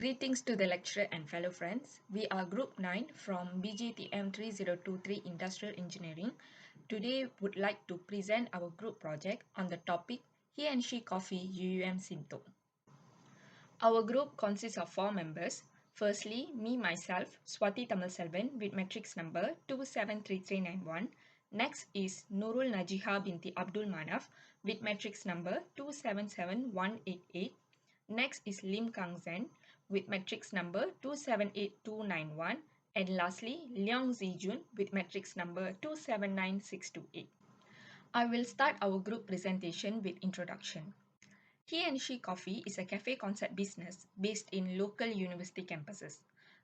Greetings to the lecturer and fellow friends. We are Group 9 from BJTM3023 Industrial Engineering. Today would like to present our group project on the topic He and She Coffee UUM Sinto. Our group consists of 4 members. Firstly, me myself, Swati Thamilselvan with matrix number 273391. Next is Nurul Najihah Binti Abdul Manaf with matrix number 277188. Next is Lim Kang Zhen with matrix number 278291, and lastly Leong Zhi Jun with matrix number 279628. I will start our group presentation with introduction. He and She Coffee is a cafe concept business based in local university campuses.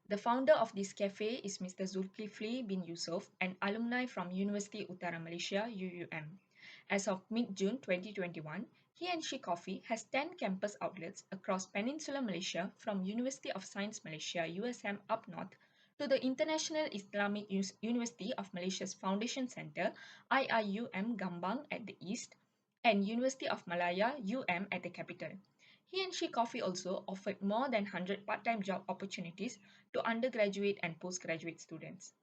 The founder of this cafe is Mr. Zulkifli bin Yusuf, an alumni from University Utara Malaysia UUM. As of mid-June 2021, He and She Coffee has 10 campus outlets across Peninsular Malaysia, from University of Science Malaysia USM up north to the International Islamic University of Malaysia's Foundation Centre IIUM Gambang at the east, and University of Malaya UM at the capital. He and She Coffee also offered more than 100 part-time job opportunities to undergraduate and postgraduate students.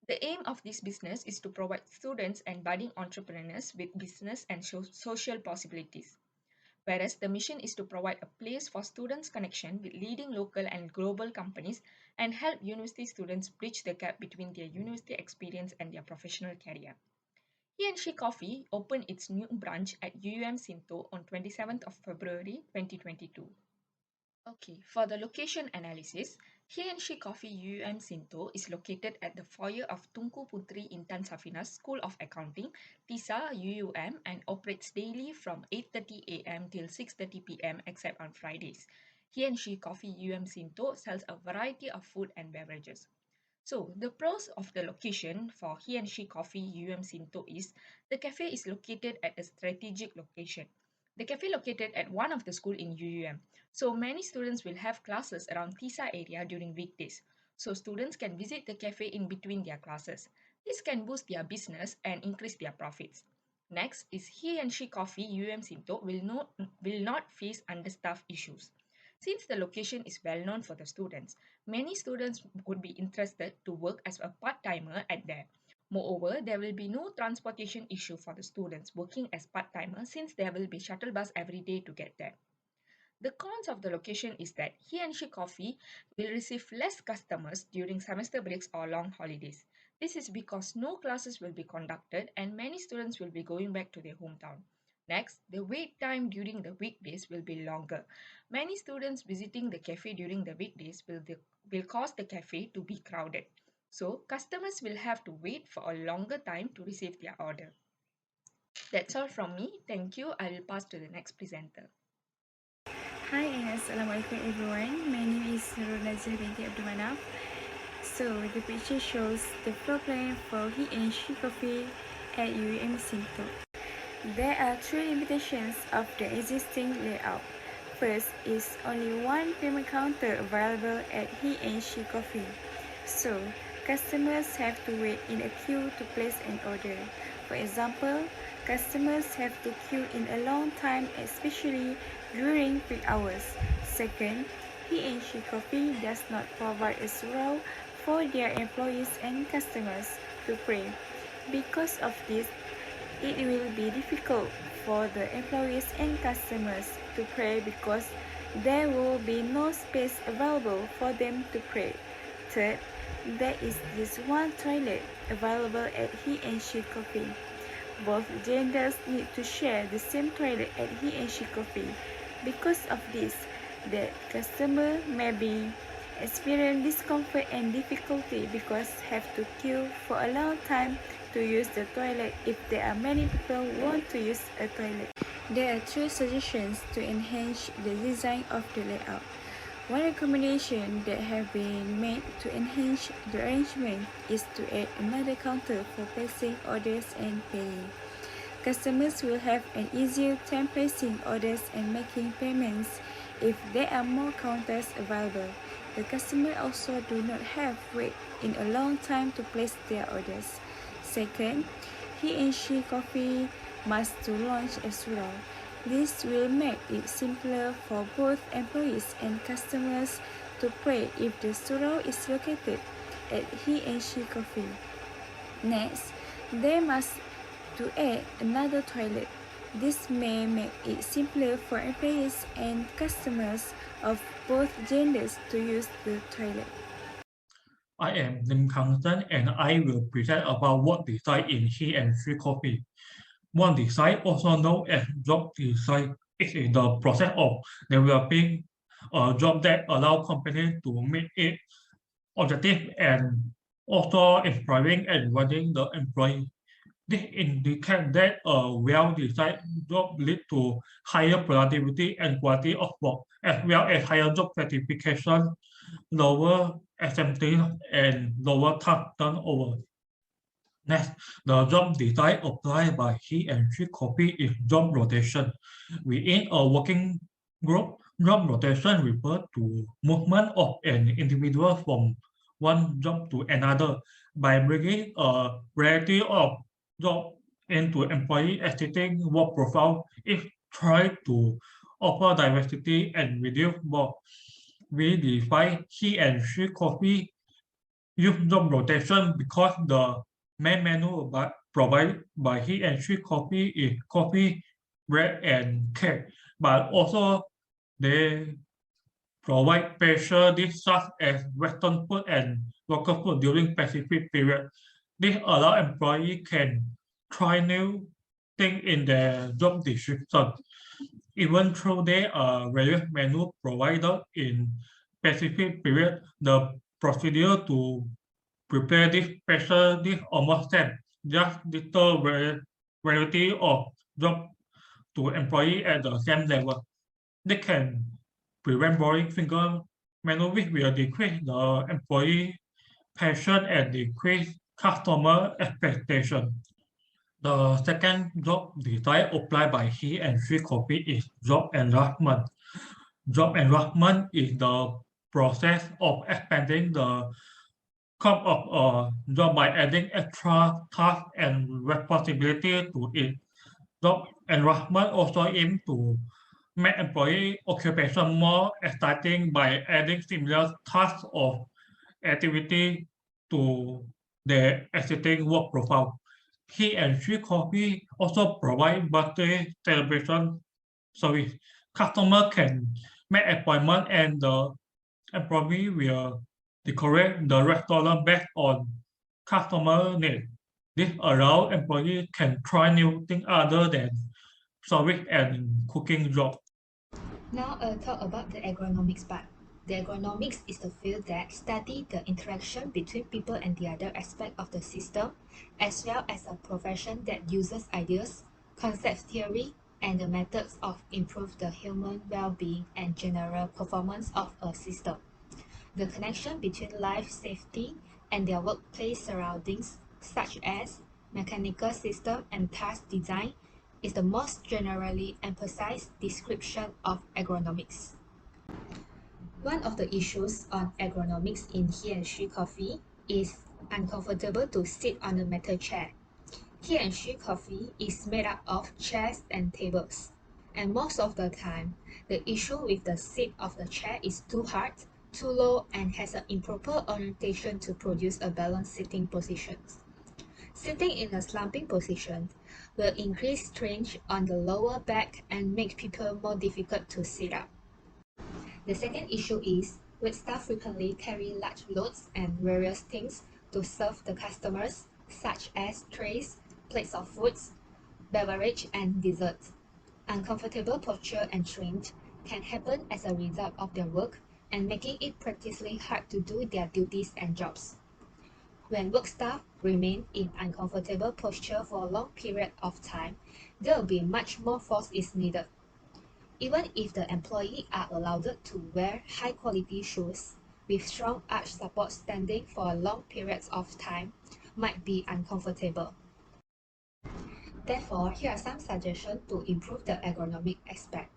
The aim of this business is to provide students and budding entrepreneurs with business and social possibilities, whereas the mission is to provide a place for students' connection with leading local and global companies and help university students bridge the gap between their university experience and their professional career. He and She Coffee opened its new branch at UUM Sinto on 27th of February 2022. Okay, for the location analysis, He and She Coffee UUM Sinto is located at the foyer of Tunku Putri Intan Safina's School of Accounting, TISA UUM, and operates daily from 8:30 a.m. till 6:30 p.m. except on Fridays. He and She Coffee UUM Sinto sells a variety of food and beverages. So, the pros of the location for He and She Coffee UM Sinto is the cafe is located at a strategic location. The cafe located at one of the school in UUM. So, many students will have classes around TISA area during weekdays. So, students can visit the cafe in between their classes. This can boost their business and increase their profits. Next is He and She Coffee UM Sinto will not face understaffed issues. Since the location is well known for the students, many students would be interested to work as a part-timer at there. Moreover, there will be no transportation issue for the students working as part-timers, since there will be shuttle bus every day to get there. The cons of the location is that He and She Coffee will receive less customers during semester breaks or long holidays. This is because no classes will be conducted and many students will be going back to their hometown. Next, the wait time during the weekdays will be longer. Many students visiting the cafe during the weekdays will cause the cafe to be crowded. So, customers will have to wait for a longer time to receive their order. That's all from me. Thank you. I will pass to the next presenter. Hi and Assalamualaikum everyone. My name is Nurul Binti Abdul Manaf. So the picture shows the floor plan for He and She Coffee at UUM Sinto. There are three limitations of the existing layout. First is only one payment counter available at He and She Coffee. So customers have to wait in a queue to place an order. For example, customers have to queue in a long time, especially during peak hours. Second, He and She Coffee does not provide a surau for their employees and customers to pray. Because of this, it will be difficult for the employees and customers to pray because there will be no space available for them to pray. Third, there is just one toilet available at He and She Coffee. Both genders need to share the same toilet at He and She Coffee. Because of this, the customer may be experience discomfort and difficulty because have to queue for a long time to use the toilet if there are many people who want to use a toilet. There are two suggestions to enhance the design of the layout. One recommendation that have been made to enhance the arrangement is to add another counter for placing orders and paying. Customers will have an easier time placing orders and making payments if there are more counters available. The customer also do not have wait in a long time to place their orders. Second, He and She Coffee must to launch a surau. This will make it simpler for both employees and customers to pay if the store is located at he and she coffee. Next, they must to add another toilet. This may make it simpler for employees and customers of both genders to use the toilet. I am Lim Kang Zhen and I will present about work design in he and she coffee. Work design, also known as job design, is in the process of developing a job that allows companies to meet its objective and also inspiring and rewarding the employee. This indicates that a well-designed job leads to higher productivity and quality of work, as well as higher job satisfaction, lower absenteeism, and lower task turnover. Next, the job design applied by he and she coffee is job rotation. Within a working group, job rotation refers to movement of an individual from one job to another by bringing a variety of jobs into employee existing work profile. It tries to offer diversity and reduce work. We define he and she coffee use job rotation because the main menu provided by he and she coffee is coffee, bread, and cake, but also they provide special dishes such as Western food and local food during Pacific period. This allows employees can try new things in their job description. Even though there are various menu provided in Pacific period, the procedure to prepare this special dish almost same, just little variety of job to employee at the same level. They can prevent boring single menu which will decrease the employee passion and decrease customer expectation. The second job design applied by he and she coffee is job enlargement. Job enlargement is the process of expanding the scope of a job by adding extra tasks and responsibility to it. Job enlargement also aims to make employee occupation more exciting by adding similar tasks or activity to their existing work profile. He and she coffee also provide birthday celebration service. Customer can make appointment and the employee will decorate the restaurant based on customer needs. This allows employees can try new things other than service and cooking jobs. Now I'll talk about the agronomics part. The agronomics is the field that studies the interaction between people and the other aspect of the system, as well as a profession that uses ideas, concept theory, and the methods of improve the human well-being and general performance of a system. The connection between life safety and their workplace surroundings, such as mechanical system and task design, is the most generally emphasized description of agronomics. One of the issues on agronomics in he and she coffee is uncomfortable to sit on a metal chair. He and she coffee is made up of chairs and tables, and most of the time, the issue with the seat of the chair is too hard, too low, and has an improper orientation to produce a balanced sitting position. Sitting in a slumping position will increase strain on the lower back and make people more difficult to sit up. The second issue is wait staff frequently carry large loads and various things to serve the customers, such as trays, plates of foods, beverage, and desserts. Uncomfortable posture and strain can happen as a result of their work and making it practically hard to do their duties and jobs. When work staff remain in uncomfortable posture for a long period of time, there will be much more force is needed. Even if the employee are allowed to wear high-quality shoes with strong arch support, standing for long periods of time might be uncomfortable. Therefore, here are some suggestions to improve the ergonomic aspect.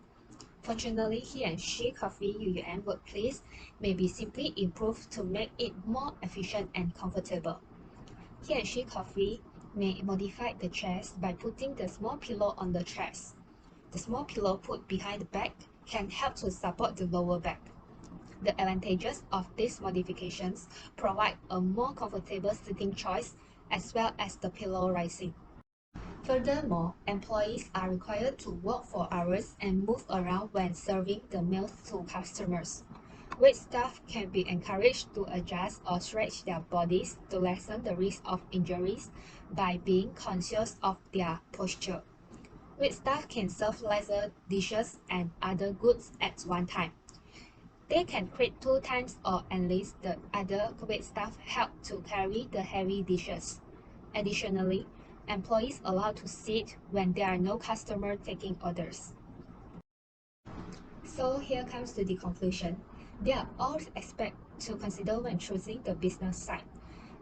Fortunately, he and she coffee UUM workplace may be simply improved to make it more efficient and comfortable. He and she coffee may modify the chairs by putting the small pillow on the chairs. the small pillow put behind the back can help to support the lower back. The advantages of these modifications provide a more comfortable sitting choice as well as the pillow rising. Furthermore, employees are required to work for hours and move around when serving the meals to customers. Wait staff can be encouraged to adjust or stretch their bodies to lessen the risk of injuries by being conscious of their posture. Wait staff can serve lesser dishes and other goods at one time. They can create 2 times or enlist the other wait staff help to carry the heavy dishes. Additionally, employees allowed to sit when there are no customer taking orders. So here comes to the conclusion. There are all aspects to consider when choosing the business site.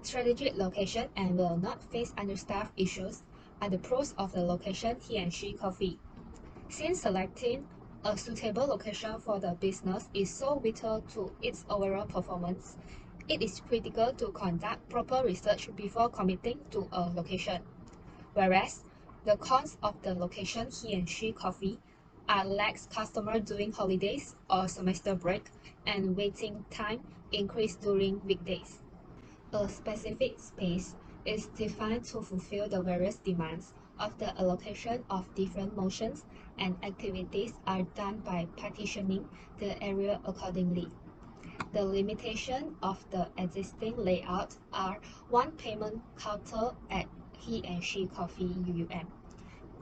Strategic location and will not face understaffed issues are the pros of the location he and she coffee. Since selecting a suitable location for the business is so vital to its overall performance, it is critical to conduct proper research before committing to a location. Whereas, the cons of the location he and she coffee are less customer during holidays or semester break and waiting time increase during weekdays. A specific space is defined to fulfill the various demands of the allocation of different motions and activities are done by partitioning the area accordingly. The limitation of the existing layout are one payment counter at he and she coffee UUM,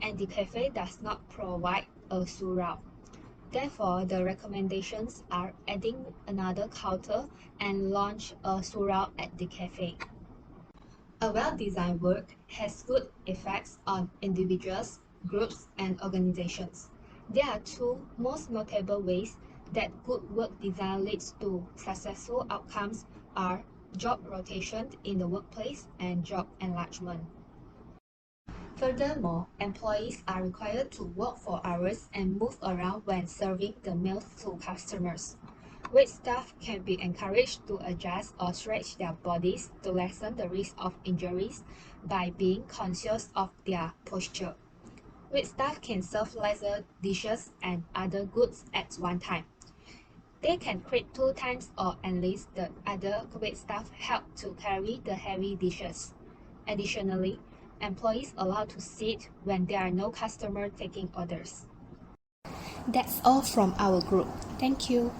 and the cafe does not provide a surround. Therefore, the recommendations are adding another counter and launch a surround at the cafe. A well-designed work has good effects on individuals, groups, and organizations. There are 2 most notable ways that good work design leads to successful outcomes are job rotation in the workplace and job enlargement. Furthermore, employees are required to work for hours and move around when serving the meals to customers. Wait staff can be encouraged to adjust or stretch their bodies to lessen the risk of injuries by being conscious of their posture. Wait staff can serve lesser dishes and other goods at one time. They can create 2 times or enlist the other wait staff help to carry the heavy dishes. Additionally, employees allowed to sit when there are no customer taking orders. That's all from our group. Thank you.